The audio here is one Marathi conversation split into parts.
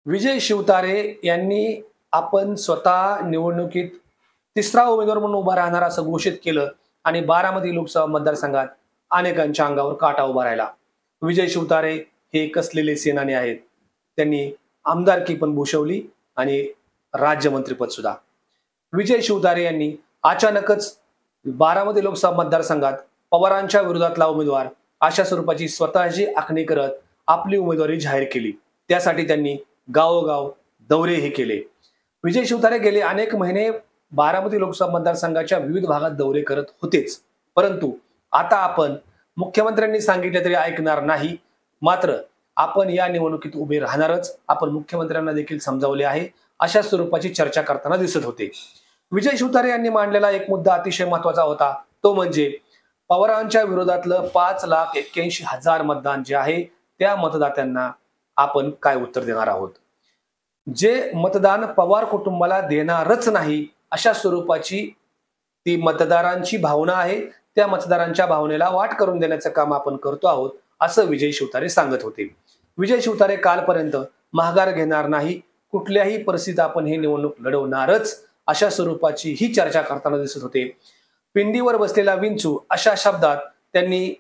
विजय शिवतारे यांनी आपण स्वतः निवडणुकीत तिसरा उमेदवार म्हणून उभा राहणार असं घोषित केलं आणि बारामती लोकसभा मतदारसंघात अनेकांच्या अंगावर काटा उभा राहिला. विजय शिवतारे हे कसलेले सेनानी आहेत. त्यांनी आमदारकी पण भूषवली आणि राज्यमंत्रीपद सुद्धा. विजय शिवतारे यांनी अचानकच बारामती लोकसभा मतदारसंघात पवारांच्या विरोधातला उमेदवार अशा स्वरूपाची स्वतःची आखणी करत आपली उमेदवारी जाहीर केली. त्यासाठी त्यांनी गावोगाव दौरेही केले. विजय शिवतारे गेले अनेक महिने बारामती लोकसभा मतदारसंघाच्या विविध भागात दौरे करत होतेच, परंतु आता आपण मुख्यमंत्र्यांनी सांगितले तरी ऐकणार नाही, मात्र आपण या निवडणुकीत उभे राहणारच, आपण मुख्यमंत्र्यांना देखील समजावले आहे, अशा स्वरूपाची चर्चा करताना दिसत होते. विजय शिवतारे यांनी मांडलेला एक मुद्दा अतिशय महत्वाचा होता, तो म्हणजे पवारांच्या विरोधातलं 5,81,000 मतदान जे आहे त्या मतदात्यांना आपण काय उत्तर देणार आहोत. जे मतदान पवार कुटुंबाला देणारच नाही अशा स्वरूपाची ती मतदारांची भावना आहे, त्या मतदारांच्या भावनेला वाट करून देण्याचं काम आपण करतो आहोत, असं विजय शिवतारे सांगत होते. विजय शिवतारे कालपर्यंत माघार घेणार नाही, कुठल्याही परिस्थितीत आपण ही निवडणूक लढवणारच अशा स्वरूपाची ही चर्चा करताना दिसत होते. पिंडीवर बसलेला विंचू अशा शब्दात त्यांनी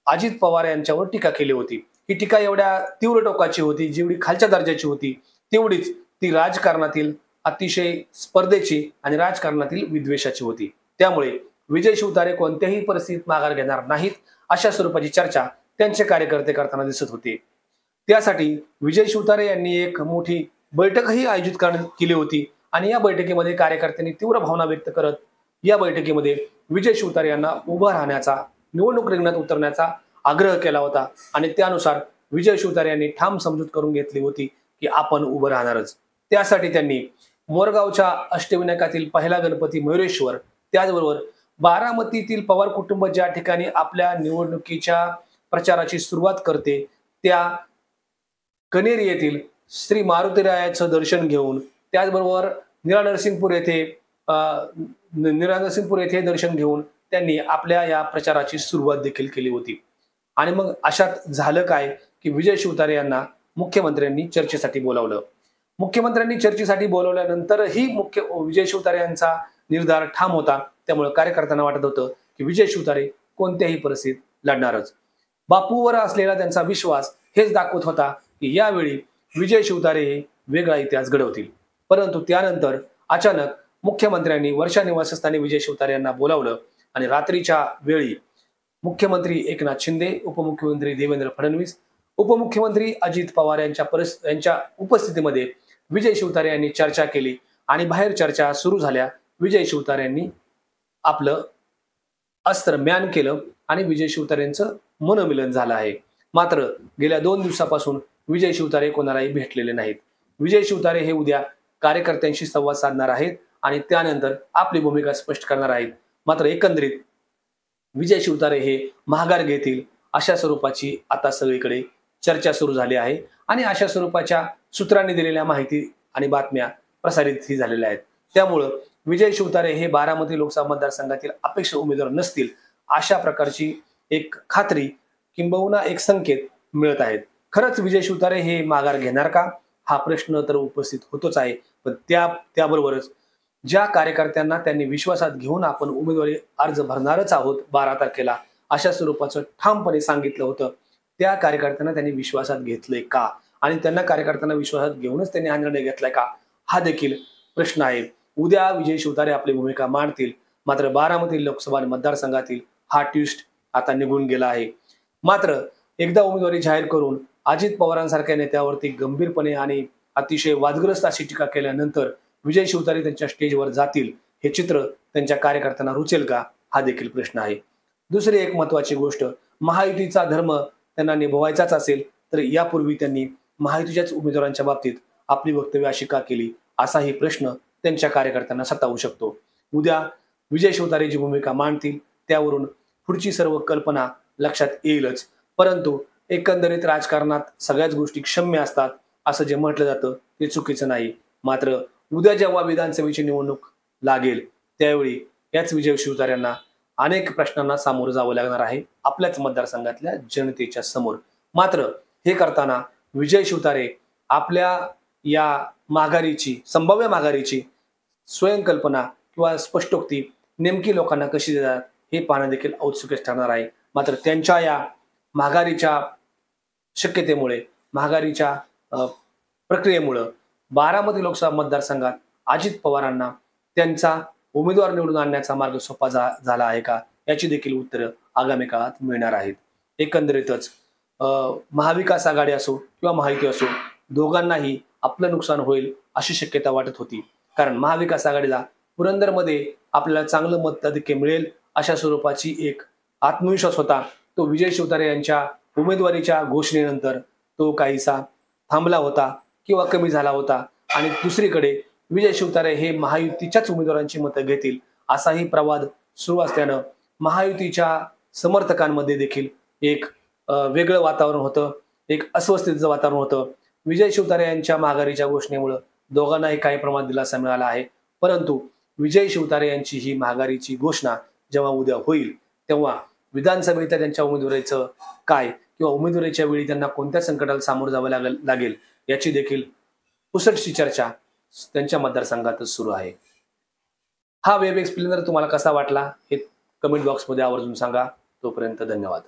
अजित पवार यांच्यावर टीका केली होती. ही टीका एवढ्या तीव्र टोकाची होती, जेवढी खालच्या दर्जाची होती तेवढीच ती राजकारणातील अतिशय स्पर्धेची आणि राजकारणातील विद्वेषाची होती. त्यामुळे विजय शिवतारे कोणत्याही परिस्थितीत माघार घेणार नाहीत अशा स्वरूपाची चर्चा त्यांचे कार्यकर्ते करताना दिसत होते. त्यासाठी विजय शिवतारे यांनी एक मोठी बैठकही आयोजित केली होती आणि या बैठकीमध्ये कार्यकर्त्यांनी तीव्र भावना व्यक्त करत या बैठकीमध्ये विजय शिवतारे यांना उभा राहण्याचा, निवडणूक रिंगणात उतरण्याचा आग्रह केला होता आणि त्यानुसार विजय शिवतारे यांनी ठाम समजूत करून घेतली होती की आपण उभं राहणारच. त्यासाठी त्यांनी मोरगावच्या अष्टविनायकातील पहिला गणपती मयुरेश्वर, त्याचबरोबर बारामतीतील पवार कुटुंब ज्या ठिकाणी आपल्या निवडणुकीच्या प्रचाराची सुरुवात करते त्या कनेरी येथील श्री मारुतीरायाचं दर्शन घेऊन, त्याचबरोबर निरानरसिंगपूर येथे दर्शन घेऊन त्यांनी आपल्या या प्रचाराची सुरुवात देखील केली होती. आणि मग अशात झालं काय की विजय शिवतारे यांना मुख्यमंत्र्यांनी चर्चेसाठी बोलावलं. मुख्यमंत्र्यांनी चर्चेसाठी बोलवल्यानंतरही विजय शिवतारे यांचा निर्धार ठाम होता. त्यामुळे कार्यकर्त्यांना वाटत होतं की विजय शिवतारे कोणत्याही परिस्थितीत लढणारच. बापूवर असलेला त्यांचा विश्वास हेच दाखवत होता की यावेळी विजय शिवतारे हे वेगळा इतिहास घडवतील. परंतु त्यानंतर अचानक मुख्यमंत्र्यांनी वर्षा निवासस्थानी विजय शिवतारे यांना बोलावलं आणि रात्रीच्या वेळी मुख्यमंत्री एकनाथ शिंदे, उपमुख्यमंत्री देवेंद्र फडणवीस, उपमुख्यमंत्री अजित पवार यांच्या उपस्थितीमध्ये विजय शिवतारे यांनी चर्चा केली आणि बाहेर चर्चा सुरू झाल्या. विजय शिवतारे यांनी आपलं अस्त्र म्यान केलं आणि विजय शिवतारेंचं मनोमिलन झालं आहे. मात्र गेल्या 2 दिवसापासून विजय शिवतारे कोणालाही भेटलेले नाहीत. विजय शिवतारे हे उद्या कार्यकर्त्यांशी संवाद साधणार आहेत आणि त्यानंतर आपली भूमिका स्पष्ट करणार आहेत. मात्र एकंदरीत विजय शिवतारे हे माघार घेतील अशा स्वरूपाची आता सगळीकडे चर्चा सुरू झाली आहे आणि अशा स्वरूपाच्या सूत्रांनी दिलेल्या माहिती आणि बातम्या प्रसारितही झालेल्या आहेत. त्यामुळं विजय शिवतारे हे बारामती लोकसभा मतदारसंघातील अपेक्षित उमेदवार नसतील अशा प्रकारची एक खात्री किंबहुना एक संकेत मिळत आहेत. खरंच विजय शिवतारे हे माघार घेणार का हा प्रश्न तर उपस्थित होतोच आहे, पण त्याबरोबरच ज्या कार्यकर्त्यांना त्यांनी विश्वासात घेऊन आपण उमेदवारी अर्ज भरणारच आहोत 12 तारखेला अशा स्वरूपाचं ठामपणे सांगितलं होतं, त्या कार्यकर्त्यांना त्यांनी विश्वासात घेतलंय का आणि त्यांना कार्यकर्त्यांना विश्वासात घेऊनच त्यांनी हा निर्णय घेतलाय का हा देखील प्रश्न आहे. उद्या विजय शिवतारे आपली भूमिका मांडतील, मात्र बारामती लोकसभा मतदारसंघातील हा ट्विस्ट आता निघून गेला आहे. मात्र एकदा उमेदवारी जाहीर करून अजित पवारांसारख्या नेत्यावरती गंभीरपणे आणि अतिशय वादग्रस्त अशी टीका केल्यानंतर विजय शिवतारे त्यांच्या स्टेजवर जातील हे चित्र त्यांच्या कार्यकर्त्यांना रुचेल का हा देखील प्रश्न आहे. दुसरी एक महत्वाची गोष्ट, महायुतीचा धर्म त्यांना निभवायचाच असेल तर यापूर्वी त्यांनी महायुतीच्याच उमेदवारांच्या बाबतीत आपली वक्तव्य अशी का केली असाही प्रश्न त्यांच्या कार्यकर्त्यांना सतावू शकतो. उद्या विजय शिवतारे जी भूमिका मांडतील त्यावरून पुढची सर्व कल्पना लक्षात येईलच. परंतु एकंदरीत राजकारणात सगळ्याच गोष्टी क्षम्य असतात असं जे म्हटलं जातं ते चुकीचं नाही. मात्र उद्या जेव्हा विधानसभेची निवडणूक लागेल त्यावेळी याच विजय शिवतारे अनेक प्रश्नांना सामोरं जावं लागणार आहे आपल्याच मतदारसंघातल्या जनतेच्या समोर. मात्र हे करताना विजय शिवतारे आपल्या या माघारीची, संभाव्य माघारीची स्वयंकल्पना किंवा स्पष्टोक्ती नेमकी लोकांना कशी देतात हे पाहणं देखील औत्सुक्य ठरणार आहे. मात्र त्यांच्या या माघारीच्या शक्यतेमुळे, माघारीच्या प्रक्रियेमुळं बारामती लोकसभा मतदारसंघात अजित पवारांना त्यांचा उमेदवार निवडून आणण्याचा मार्ग सोपा झाला आहे का, याची देखील उत्तरं आगामी काळात मिळणार आहेत. एकंदरीतच महाविकास आघाडी असो किंवा महायुती असो, दोघांनाही आपलं नुकसान होईल अशी शक्यता वाटत होती. कारण महाविकास आघाडीला पुरंदरमध्ये आपल्याला चांगलं मताधिक्य मिळेल अशा स्वरूपाची एक आत्मविश्वास होता. तो विजय शिवतारे यांच्या उमेदवारीच्या घोषणेनंतर तो काहीसा थांबला होता किंवा कमी झाला होता. आणि दुसरीकडे विजय शिवतारे हे महायुतीच्याच उमेदवारांची मतं घेतील असाही प्रवाद सुरू असल्यानं महायुतीच्या समर्थकांमध्ये देखील एक वेगळं वातावरण होतं, एक अस्वस्थतेचं वातावरण होतं. विजय शिवतारे यांच्या माघारीच्या घोषणेमुळे दोघांनाही काही प्रमाणात दिलासा मिळाला आहे. परंतु विजय शिवतारे यांची ही माघारीची घोषणा जेव्हा उद्या होईल तेव्हा विधानसभेच्या त्यांच्या उमेदवारीचं काय किंवा उमेदवारीच्या वेळी त्यांना कोणत्या संकटाला सामोरं जावं लागेल याची देखील पुसटशी चर्चा त्यांच्या मतदारसंघातच सुरू आहे. हा वेब एक्सप्लेनर तुम्हाला कसा वाटला हे कमेंट बॉक्समध्ये आवर्जून सांगा. तोपर्यंत धन्यवाद.